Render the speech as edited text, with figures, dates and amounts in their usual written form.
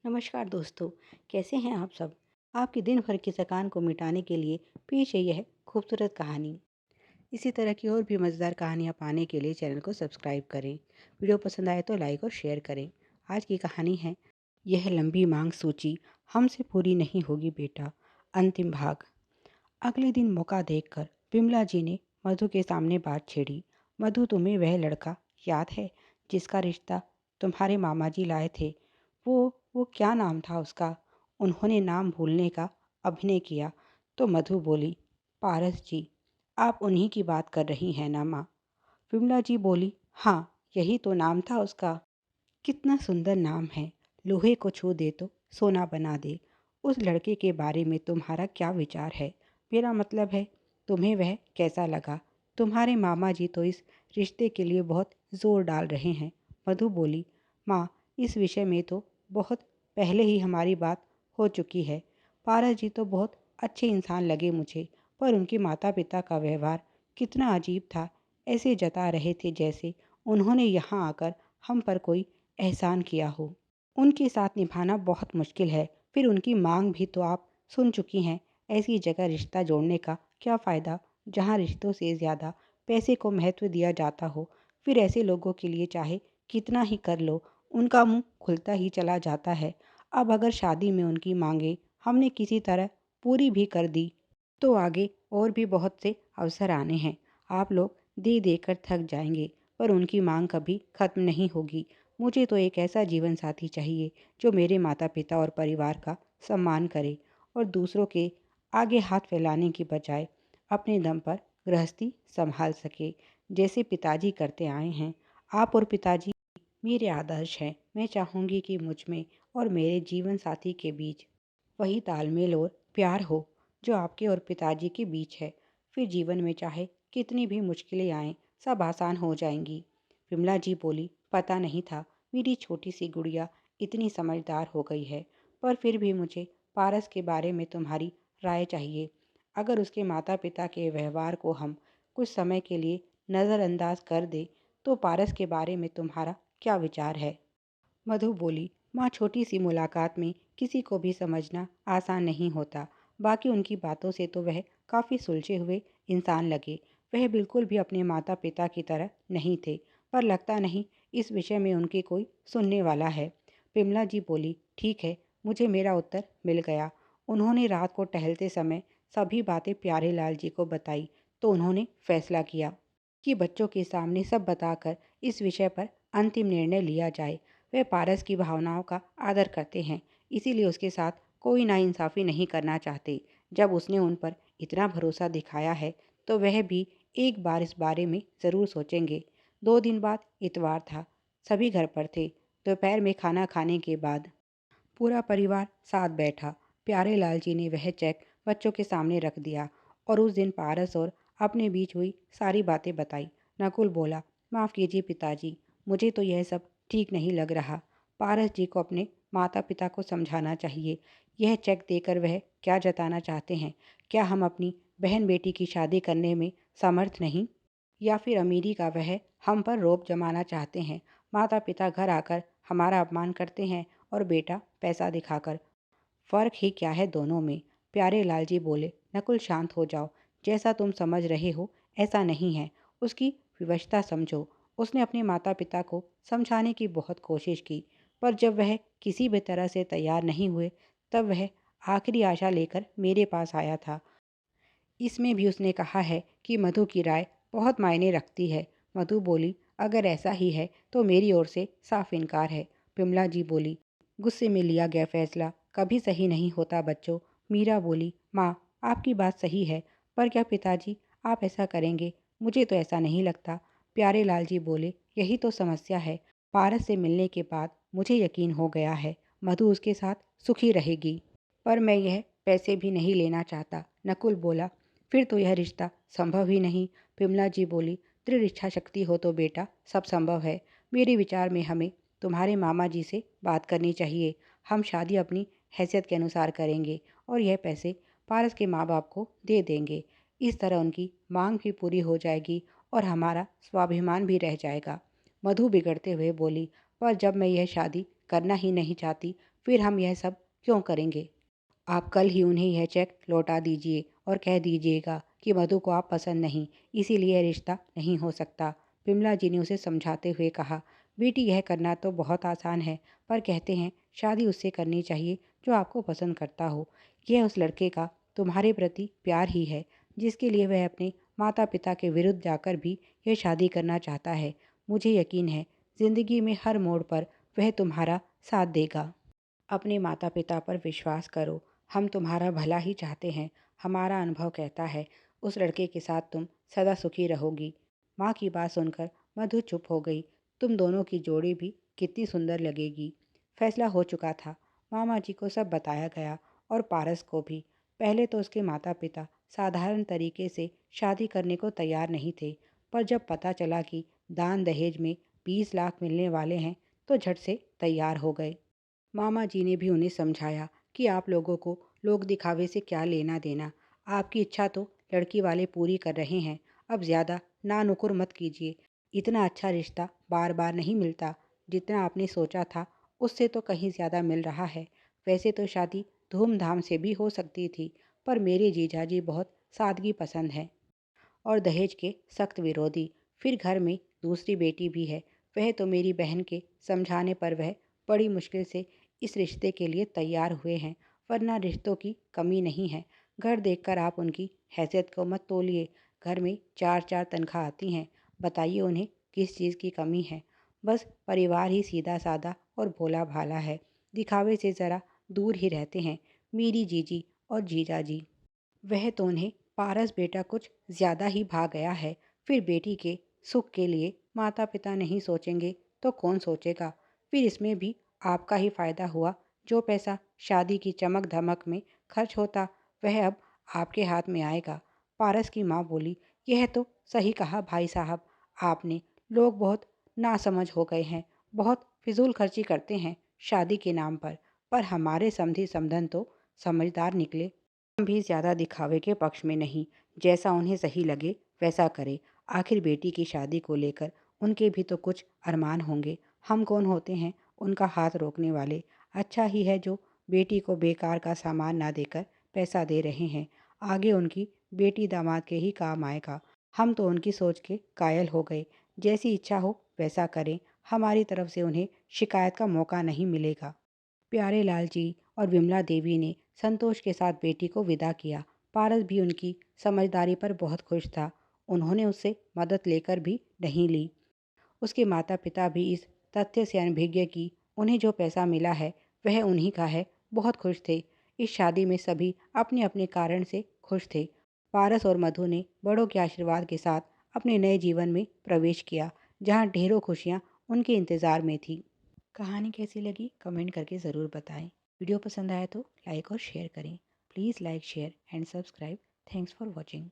नमस्कार दोस्तों, कैसे हैं आप सब? आपकी दिन भर की थकान को मिटाने के लिए पेश है यह खूबसूरत कहानी। इसी तरह की और भी मज़ेदार कहानियाँ पाने के लिए चैनल को सब्सक्राइब करें। वीडियो पसंद आए तो लाइक और शेयर करें। आज की कहानी है यह लंबी मांग सूची हमसे पूरी नहीं होगी बेटा। अंतिम भाग। अगले दिन मौका देखकर बिमला जी ने मधु के सामने बात छेड़ी। मधु, तुम्हें वह लड़का याद है जिसका रिश्ता तुम्हारे मामा जी लाए थे? वो वो क्या नाम था उसका? उन्होंने नाम भूलने का अभिनय किया तो मधु बोली, पारस जी। आप उन्हीं की बात कर रही हैं ना माँ? विमला जी बोली, हाँ, यही तो नाम था उसका। कितना सुंदर नाम है। लोहे को छू दे तो सोना बना दे। उस लड़के के बारे में तुम्हारा क्या विचार है? मेरा मतलब है, तुम्हें वह कैसा लगा? तुम्हारे मामा जी तो इस रिश्ते के लिए बहुत जोर डाल रहे हैं। मधु बोली, माँ, इस विषय में तो बहुत पहले ही हमारी बात हो चुकी है। पारस जी तो बहुत अच्छे इंसान लगे मुझे, पर उनके माता पिता का व्यवहार कितना अजीब था। ऐसे जता रहे थे जैसे उन्होंने यहाँ आकर हम पर कोई एहसान किया हो। उनके साथ निभाना बहुत मुश्किल है। फिर उनकी मांग भी तो आप सुन चुकी हैं। ऐसी जगह रिश्ता जोड़ने का क्या फ़ायदा जहाँ रिश्तों से ज़्यादा पैसे को महत्व दिया जाता हो। फिर ऐसे लोगों के लिए चाहे कितना ही कर लो, उनका मुंह खुलता ही चला जाता है। अब अगर शादी में उनकी मांगे हमने किसी तरह पूरी भी कर दी तो आगे और भी बहुत से अवसर आने हैं। आप लोग दे देकर थक जाएंगे, पर उनकी मांग कभी खत्म नहीं होगी। मुझे तो एक ऐसा जीवन साथी चाहिए जो मेरे माता पिता और परिवार का सम्मान करे और दूसरों के आगे हाथ फैलाने की बजाय अपने दम पर गृहस्थी संभाल सके, जैसे पिताजी करते आए हैं। आप और पिताजी मेरे आदर्श हैं। मैं चाहूँगी कि मुझ में और मेरे जीवन साथी के बीच वही तालमेल और प्यार हो जो आपके और पिताजी के बीच है। फिर जीवन में चाहे कितनी भी मुश्किलें आएं, सब आसान हो जाएंगी। विमला जी बोली, पता नहीं था मेरी छोटी सी गुड़िया इतनी समझदार हो गई है। पर फिर भी मुझे पारस के बारे में तुम्हारी राय चाहिए। अगर उसके माता पिता के व्यवहार को हम कुछ समय के लिए नज़रअंदाज कर दे तो पारस के बारे में तुम्हारा क्या विचार है? मधु बोली, माँ, छोटी सी मुलाकात में किसी को भी समझना आसान नहीं होता। बाकी उनकी बातों से तो वह काफ़ी सुलझे हुए इंसान लगे। वह बिल्कुल भी अपने माता पिता की तरह नहीं थे, पर लगता नहीं इस विषय में उनके कोई सुनने वाला है। विमला जी बोली, ठीक है, मुझे मेरा उत्तर मिल गया। उन्होंने रात को टहलते समय सभी बातें प्यारे लाल जी को बताई तो उन्होंने फैसला किया कि बच्चों के सामने सब बताकर इस विषय पर अंतिम निर्णय लिया जाए। वे पारस की भावनाओं का आदर करते हैं, इसीलिए उसके साथ कोई नाइंसाफ़ी नहीं करना चाहते। जब उसने उन पर इतना भरोसा दिखाया है तो वह भी एक बार इस बारे में ज़रूर सोचेंगे। 2 दिन बाद इतवार था। सभी घर पर थे। दोपहर में खाना खाने के बाद पूरा परिवार साथ बैठा। प्यारे लाल जी ने वह चेक बच्चों के सामने रख दिया और उस दिन पारस और अपने बीच हुई सारी बातें बताई। नकुल बोला, माफ़ कीजिए पिताजी, मुझे तो यह सब ठीक नहीं लग रहा। पारस जी को अपने माता पिता को समझाना चाहिए। यह चेक देकर वह क्या जताना चाहते हैं? क्या हम अपनी बहन बेटी की शादी करने में समर्थ नहीं, या फिर अमीरी का वह हम पर रोब जमाना चाहते हैं? माता पिता घर आकर हमारा अपमान करते हैं और बेटा पैसा दिखाकर। फ़र्क ही क्या है दोनों में? प्यारे लाल जी बोले, नकुल शांत हो जाओ। जैसा तुम समझ रहे हो ऐसा नहीं है। उसकी विवशता समझो। उसने अपने माता पिता को समझाने की बहुत कोशिश की, पर जब वह किसी भी तरह से तैयार नहीं हुए तब वह आखिरी आशा लेकर मेरे पास आया था। इसमें भी उसने कहा है कि मधु की राय बहुत मायने रखती है। मधु बोली, अगर ऐसा ही है तो मेरी ओर से साफ इनकार है। विमला जी बोली, गुस्से में लिया गया फैसला कभी सही नहीं होता बच्चों। मीरा बोली, माँ, आपकी बात सही है, पर क्या पिताजी आप ऐसा करेंगे? मुझे तो ऐसा नहीं लगता। प्यारे लाल जी बोले, यही तो समस्या है। पारस से मिलने के बाद मुझे यकीन हो गया है मधु उसके साथ सुखी रहेगी, पर मैं यह पैसे भी नहीं लेना चाहता। नकुल बोला, फिर तो यह रिश्ता संभव ही नहीं। विमला जी बोली, दृढ़ इच्छा शक्ति हो तो बेटा सब संभव है। मेरे विचार में हमें तुम्हारे मामा जी से बात करनी चाहिए। हम शादी अपनी हैसियत के अनुसार करेंगे और यह पैसे पारस के माँ बाप को दे देंगे। इस तरह उनकी मांग भी पूरी हो जाएगी और हमारा स्वाभिमान भी रह जाएगा। मधु बिगड़ते हुए बोली, पर जब मैं यह शादी करना ही नहीं चाहती फिर हम यह सब क्यों करेंगे? आप कल ही उन्हें यह चेक लौटा दीजिए और कह दीजिएगा कि मधु को आप पसंद नहीं, इसीलिए यह रिश्ता नहीं हो सकता। विमला जी ने उसे समझाते हुए कहा, बेटी यह करना तो बहुत आसान है, पर कहते हैं शादी उससे करनी चाहिए जो आपको पसंद करता हो। यह उस लड़के का तुम्हारे प्रति प्यार ही है जिसके लिए वह अपने माता पिता के विरुद्ध जाकर भी यह शादी करना चाहता है। मुझे यकीन है ज़िंदगी में हर मोड़ पर वह तुम्हारा साथ देगा। अपने माता पिता पर विश्वास करो, हम तुम्हारा भला ही चाहते हैं। हमारा अनुभव कहता है उस लड़के के साथ तुम सदा सुखी रहोगी। माँ की बात सुनकर मधु चुप हो गई। तुम दोनों की जोड़ी भी कितनी सुंदर लगेगी। फैसला हो चुका था। मामा जी को सब बताया गया और पारस को भी। पहले तो उसके माता पिता साधारण तरीके से शादी करने को तैयार नहीं थे, पर जब पता चला कि दान दहेज में 20 लाख मिलने वाले हैं तो झट से तैयार हो गए। मामा जी ने भी उन्हें समझाया कि आप लोगों को लोग दिखावे से क्या लेना देना। आपकी इच्छा तो लड़की वाले पूरी कर रहे हैं, अब ज़्यादा ना नुकुर मत कीजिए। इतना अच्छा रिश्ता बार बार नहीं मिलता। जितना आपने सोचा था उससे तो कहीं ज़्यादा मिल रहा है। वैसे तो शादी धूमधाम से भी हो सकती थी, पर मेरे जीजाजी बहुत सादगी पसंद है और दहेज के सख्त विरोधी। फिर घर में दूसरी बेटी भी है। वह तो मेरी बहन के समझाने पर वह बड़ी मुश्किल से इस रिश्ते के लिए तैयार हुए हैं, वरना रिश्तों की कमी नहीं है। घर देखकर आप उनकी हैसियत को मत तोलिए। घर में 4-4 तनख्वाह आती हैं, बताइए उन्हें किस चीज़ की कमी है। बस परिवार ही सीधा सादा और भोला भाला है, दिखावे से ज़रा दूर ही रहते हैं मेरी जीजी और जीजा जी। वह तो उन्हें पारस बेटा कुछ ज़्यादा ही भा गया है। फिर बेटी के सुख के लिए माता पिता नहीं सोचेंगे तो कौन सोचेगा? फिर इसमें भी आपका ही फ़ायदा हुआ। जो पैसा शादी की चमक धमक में खर्च होता वह अब आपके हाथ में आएगा। पारस की माँ बोली, यह तो सही कहा भाई साहब आपने। लोग बहुत नासमझ हो गए हैं, बहुत फिजूल खर्ची करते हैं शादी के नाम पर हमारे समधी समधन तो समझदार निकले। हम भी ज़्यादा दिखावे के पक्ष में नहीं। जैसा उन्हें सही लगे वैसा करें। आखिर बेटी की शादी को लेकर उनके भी तो कुछ अरमान होंगे। हम कौन होते हैं उनका हाथ रोकने वाले? अच्छा ही है जो बेटी को बेकार का सामान ना देकर पैसा दे रहे हैं। आगे उनकी बेटी दामाद के ही काम आएगा। हम तो उनकी सोच के कायल हो गए। जैसी इच्छा हो वैसा करें। हमारी तरफ से उन्हें शिकायत का मौका नहीं मिलेगा। प्यारे लाल जी और विमला देवी ने संतोष के साथ बेटी को विदा किया। पारस भी उनकी समझदारी पर बहुत खुश था। उन्होंने उससे मदद लेकर भी नहीं ली। उसके माता पिता भी इस तथ्य से अनभिज्ञ कि उन्हें जो पैसा मिला है वह उन्हीं का है, बहुत खुश थे। इस शादी में सभी अपने अपने कारण से खुश थे। पारस और मधु ने बड़ों के आशीर्वाद के साथ अपने नए जीवन में प्रवेश किया, जहाँ ढेरों खुशियाँ उनके इंतज़ार में थी। कहानी कैसी लगी कमेंट करके ज़रूर बताएं। वीडियो पसंद आया तो लाइक और शेयर करें। Please like share and subscribe. Thanks for watching.